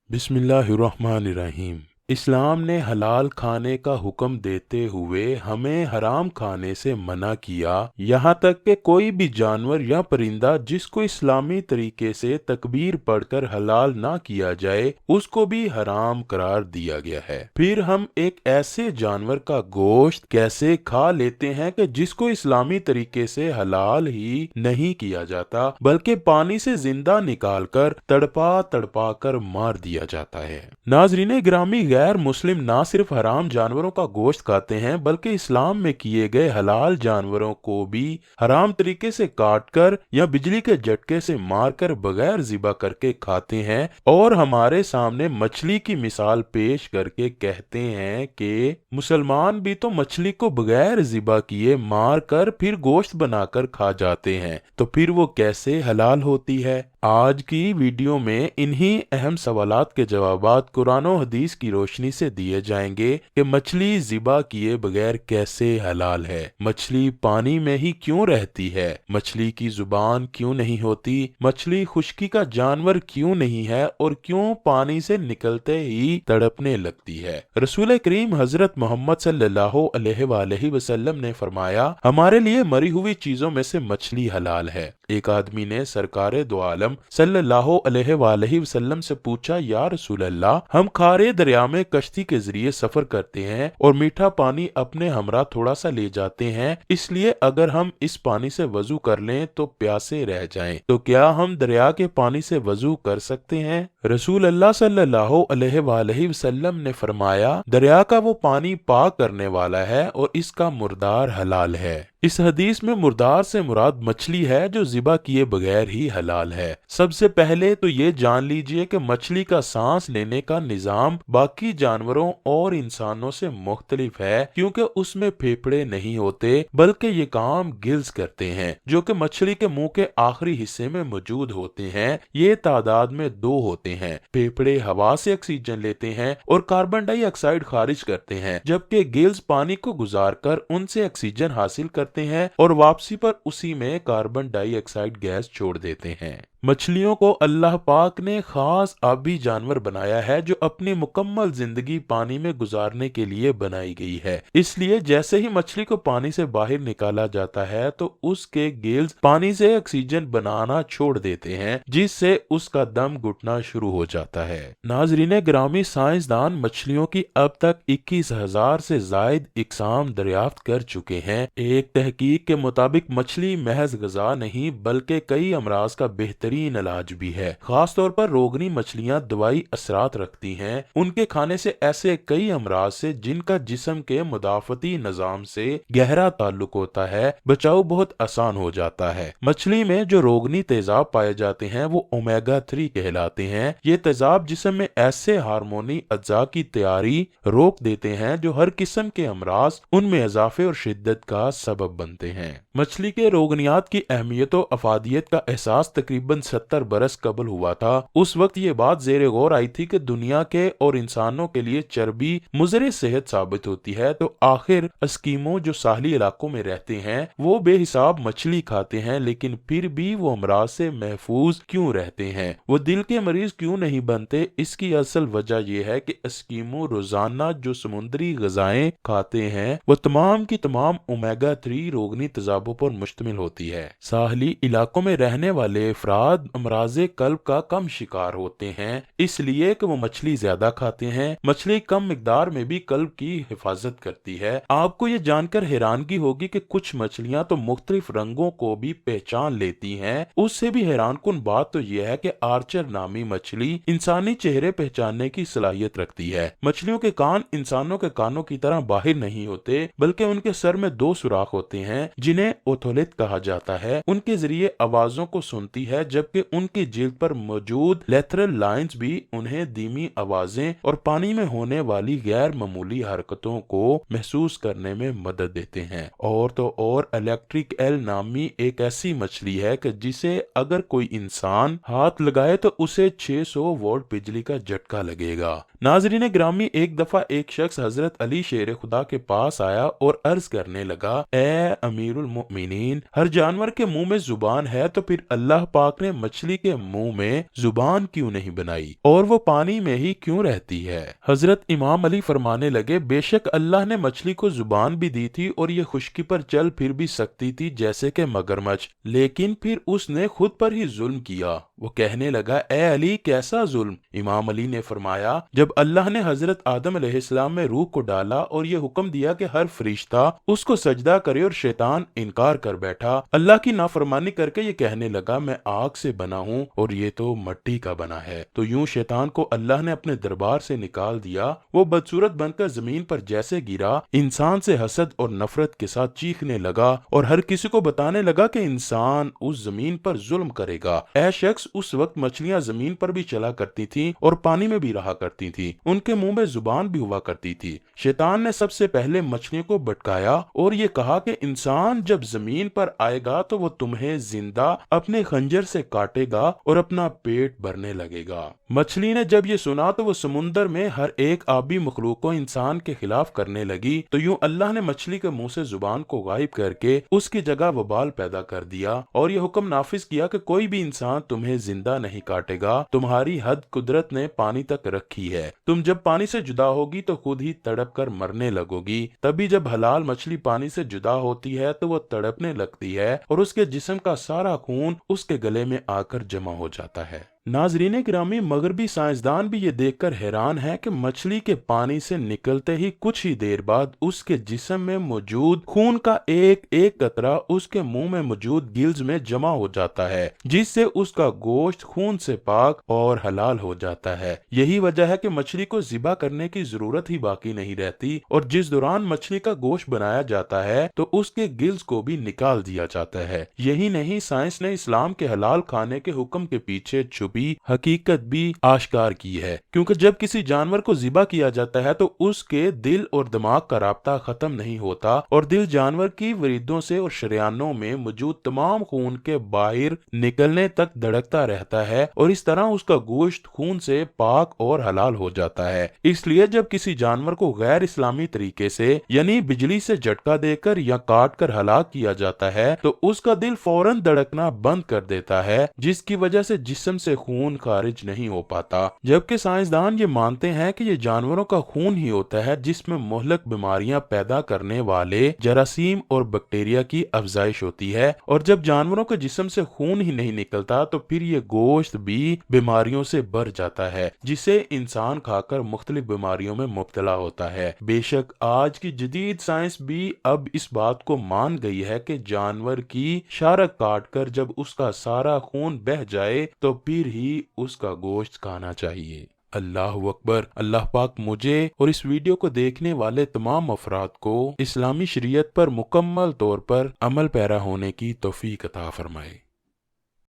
बिस्मिल्लाहिर्रहमानिर्रहीम। इस्लाम ने हलाल खाने का हुक्म देते हुए हमें हराम खाने से मना किया। यहाँ तक कि कोई भी जानवर या परिंदा जिसको इस्लामी तरीके से तकबीर पढ़कर हलाल ना किया जाए उसको भी हराम करार दिया गया है। फिर हम एक ऐसे जानवर का गोश्त कैसे खा लेते हैं कि जिसको इस्लामी तरीके से हलाल ही नहीं किया जाता बल्कि पानी से जिंदा निकालकर तड़पा तड़पा कर मार दिया जाता है। नाजरीन गिरामी, गैर मुस्लिम ना सिर्फ हराम जानवरों का गोश्त खाते हैं बल्कि इस्लाम में किए गए हलाल जानवरों को भी हराम तरीके से काटकर या बिजली के झटके से मारकर बगैर ज़िबा करके खाते हैं और हमारे सामने मछली की मिसाल पेश करके कहते हैं कि मुसलमान भी तो मछली को बगैर ज़िबा किए मार कर फिर गोश्त बनाकर खा जाते हैं, तो फिर वो कैसे हलाल होती है। आज की वीडियो में इन्हीं अहम सवालात के जवाबात कुरान और हदीस की रोशनी से दिए जाएंगे कि मछली ज़िबा किए बगैर कैसे हलाल है, मछली पानी में ही क्यों रहती है, मछली की जुबान क्यों नहीं होती, मछली खुश्की का जानवर क्यों नहीं है और क्यों पानी से निकलते ही तड़पने लगती है। रसूल करीम हजरत मोहम्मद सल्लल्लाहु अलैहि वसल्लम ने फरमाया, हमारे लिए मरी हुई चीजों में से मछली हलाल है। एक आदमी ने सरकारे दो आलम सल्लल्लाहु अलैहि वसल्लम से पूछा, या रसूल अल्लाह, हम खारे दरिया में कश्ती के जरिए सफर करते हैं और मीठा पानी अपने हमरा थोड़ा सा ले जाते हैं, इसलिए अगर हम इस पानी से वजू कर लें तो प्यासे रह जाएं, तो क्या हम दरिया के पानी से वजू कर सकते हैं? रसूल अल्लाह सल्लल्लाहु अलैहि वसल्लम ने फरमाया, दरिया का वो पानी पाक करने वाला है और इसका मुर्दार हलाल है। इस हदीस में मुर्दार से मुराद मछली है जो ज़िबा किए बगैर ही हलाल है। सबसे पहले तो ये जान लीजिए कि मछली का सांस लेने का निजाम बाकी जानवरों और इंसानों से मुख्तलिफ है, क्योंकि उसमें फेफड़े नहीं होते बल्कि ये काम गिल्स करते हैं जो कि मछली के मुंह के आखिरी हिस्से में मौजूद होते हैं। ये तादाद में दो होते हैं। फेफड़े हवा से ऑक्सीजन लेते हैं और कार्बन डाइऑक्साइड खारिज करते हैं, जबकि गिल्स पानी को गुजार कर उनसे ऑक्सीजन हासिल करते हैं और वापसी पर उसी में कार्बन डाइऑक्साइड गैस छोड़ देते हैं। मछलियों को अल्लाह पाक ने खास आबी जानवर बनाया है जो अपनी मुकम्मल जिंदगी पानी में गुजारने के लिए बनाई गई है। इसलिए जैसे ही मछली को पानी से बाहर निकाला जाता है तो उसके गिल्स पानी से ऑक्सीजन बनाना छोड़ देते हैं, जिससे उसका दम घुटना शुरू हो जाता है। नाजरीन गिरामी, साइंसदान मछलियों की अब तक 21,000 से जायद इकसाम दरियाफ्त कर चुके हैं। एक तहकीक के मुताबिक मछली महज गजा नहीं बल्कि कई अमराज का बेहतरीन इलाज भी है। खास तौर पर रोगनी मछलियां दवाई असरात रखती हैं। उनके खाने से ऐसे कई अमराज से जिनका जिस्म के मुदाफती निजाम से गहरा ताल्लुक होता है, बचाव बहुत आसान हो जाता है। मछली में जो रोगनी तेजाब पाए जाते हैं वो ओमेगा 3 कहलाते हैं। ये तेजाब जिस्म में ऐसे हार्मोनी अज्जा की तैयारी रोक देते हैं जो हर किस्म के अमराज उनमें इजाफे और शिद्दत का सबब बनते हैं। मछली के रोगनियात की अहमियत और अफादियत का एहसास तकरीबन 70 बरस कबल हुआ था। उस वक्त ये बात जेरे गौर आई थी कि दुनिया के और इंसानों के लिए चर्बी मुज़रे सेहत साबित होती है, तो आखिर एस्किमो जो साहली इलाकों में रहते हैं वो बेहिसाब मछली खाते हैं, लेकिन फिर भी वो अमराज से महफूज क्यों रहते हैं, वो दिल के मरीज क्यों नहीं बनते? इसकी असल वजह यह है कि एस्किमो रोजाना जो समुद्री ग़िज़ाएं खाते हैं वो तमाम की तमाम ओमेगा 3 रोगनी तेजाबों पर मुश्तमिल होती है। साहली इलाकों में रहने वाले अफराद अमराज़े कल्ब का कम शिकार होते हैं, इसलिए कि वो मछली ज्यादा खाते हैं। मछली कम मिकदार में भी कल्ब की हिफाजत करती है। आपको ये जानकर हैरानगी होगी कि कुछ मछलियां तो मुख्तलिफ रंगों को भी पहचान लेती हैं। उससे भी हैरानकुन बात तो यह है कि आर्चर नामी मछली इंसानी चेहरे पहचानने की सलाहियत रखती है। मछलियों के कान इंसानों के कानों की तरह बाहर नहीं होते बल्कि उनके सर में दो सुराख होते हैं जिन्हें ओथोलिथ कहा जाता है। उनके जरिए आवाजों को सुनती है, जबकि उनकी जिल्द पर मौजूद लेथरल लाइंस भी उन्हें धीमी आवाजें और पानी में होने वाली गैर मामूली हरकतों को महसूस करने में मदद देते हैं। और तो और इलेक्ट्रिक एल नामी एक ऐसी मछली है कि जिसे अगर कोई इंसान हाथ लगाए तो उसे 600 वोल्ट बिजली का झटका लगेगा। नाजरीन ग्रामी, एक दफा एक शख्स हजरत अली शेर खुदा के पास आया और अर्ज करने लगा, ए अमीरुल मोमिनीन, हर जानवर के मुंह में जुबान है तो फिर अल्लाह पाक ने نے مچھلی کے منہ میں زبان کیوں نہیں بنائی اور وہ پانی میں ہی کیوں رہتی ہے؟ حضرت امام علی فرمانے لگے، بے شک اللہ نے مچھلی کو زبان بھی دی تھی اور یہ خشکی پر چل پھر بھی سکتی تھی جیسے کہ مگرمچھ، لیکن پھر اس نے خود پر ہی ظلم کیا۔ وہ کہنے لگا، اے علی کیسا ظلم؟ امام علی نے فرمایا، جب اللہ نے حضرت آدم علیہ السلام میں روح کو ڈالا اور یہ حکم دیا کہ ہر فرشتہ اس کو سجدہ کرے اور شیطان انکار کر بیٹھا، اللہ کی نافرمانی کر کے یہ کہنے لگا، میں آگ سے بنا ہوں اور یہ تو مٹی کا بنا ہے، تو یوں شیطان کو اللہ نے اپنے دربار سے نکال دیا۔ وہ بدصورت بن کر زمین پر جیسے گرا، انسان سے حسد اور نفرت کے ساتھ چیخنے لگا اور ہر کسی کو بتانے لگا کہ انسان اس زمین پر ظلم کرے گا۔ اے شخص، اس وقت مچھلیاں زمین پر بھی چلا کرتی تھیں اور پانی میں بھی رہا کرتی تھیں، ان کے منہ میں زبان بھی ہوا کرتی تھی۔ شیطان نے سب سے پہلے مچھلیوں کو بھٹکایا اور یہ کہا کہ انسان جب زمین پر آئے گا تو وہ تمہیں زندہ اپنے خنجر سے کاٹے گا اور اپنا پیٹ بھرنے لگے گا۔ مچھلی نے جب یہ سنا تو وہ سمندر میں ہر ایک آبی مخلوق کو انسان کے خلاف کرنے لگی، تو یوں اللہ نے مچھلی کے منہ سے زبان کو غائب کر کے اس کی جگہ وبال پیدا کر دیا اور یہ حکم نافذ کیا کہ کوئی بھی انسان تمہیں زندہ نہیں کاٹے گا، تمہاری حد قدرت نے پانی تک رکھی ہے، تم جب پانی سے جدا ہوگی تو خود ہی تڑپ کر مرنے لگو گی۔ تبھی جب حلال مچھلی پانی سے جدا ہوتی ہے تو وہ تڑپنے لگتی ہے اور اس کے جسم کا سارا خون اس کے گلے میں آ کر جمع ہو جاتا ہے۔ ناظرین گرامی، مغربی سائنسدان بھی یہ دیکھ کر حیران ہے کہ مچھلی کے پانی سے نکلتے ہی کچھ ہی دیر بعد اس کے جسم میں موجود خون کا ایک ایک قطرہ اس کے منہ میں موجود گلز میں جمع ہو جاتا ہے، جس سے اس کا گوشت خون سے پاک اور حلال ہو جاتا ہے۔ یہی وجہ ہے کہ مچھلی کو ذبح کرنے کی ضرورت ہی باقی نہیں رہتی اور جس دوران مچھلی کا گوشت بنایا جاتا ہے تو اس کے گلز کو بھی نکال دیا جاتا ہے۔ یہی نہیں، سائنس نے اسلام کے حلال کھانے کے حکم کے پیچھے چھپی حقیقت بھی آشکار کی ہے، کیونکہ جب کسی جانور کو ذبح کیا جاتا ہے تو اس کے دل اور دماغ کا رابطہ ختم نہیں ہوتا اور دل جانور کی وریدوں سے اور شریانوں میں موجود تمام خون کے باہر نکلنے تک دھڑکتا رہتا ہے اور اس طرح اس کا گوشت خون سے پاک اور حلال ہو جاتا ہے۔ اس لیے جب کسی جانور کو غیر اسلامی طریقے سے یعنی بجلی سے جھٹکا دے کر یا کاٹ کر ہلاک کیا جاتا ہے تو اس کا دل فوراً دھڑکنا بند کر دیتا ہے، جس کی وجہ سے جسم سے خون خارج نہیں ہو پاتا، جبکہ سائنسدان یہ مانتے ہیں کہ یہ جانوروں کا خون ہی ہوتا ہے جس میں مہلک بیماریاں پیدا کرنے والے جراثیم اور بیکٹیریا کی افزائش ہوتی ہے، اور جب جانوروں کے جسم سے خون ہی نہیں نکلتا تو پھر یہ گوشت بھی بیماریوں سے بھر جاتا ہے، جسے انسان کھا کر مختلف بیماریوں میں مبتلا ہوتا ہے۔ بے شک آج کی جدید سائنس بھی اب اس بات کو مان گئی ہے کہ جانور کی شارک کاٹ کر جب اس کا سارا خون بہہ جائے تو پھر ہی اس کا گوشت کھانا چاہیے۔ اللہ اکبر۔ اللہ پاک مجھے اور اس ویڈیو کو دیکھنے والے تمام افراد کو اسلامی شریعت پر مکمل طور پر عمل پیرا ہونے کی توفیق عطا فرمائے۔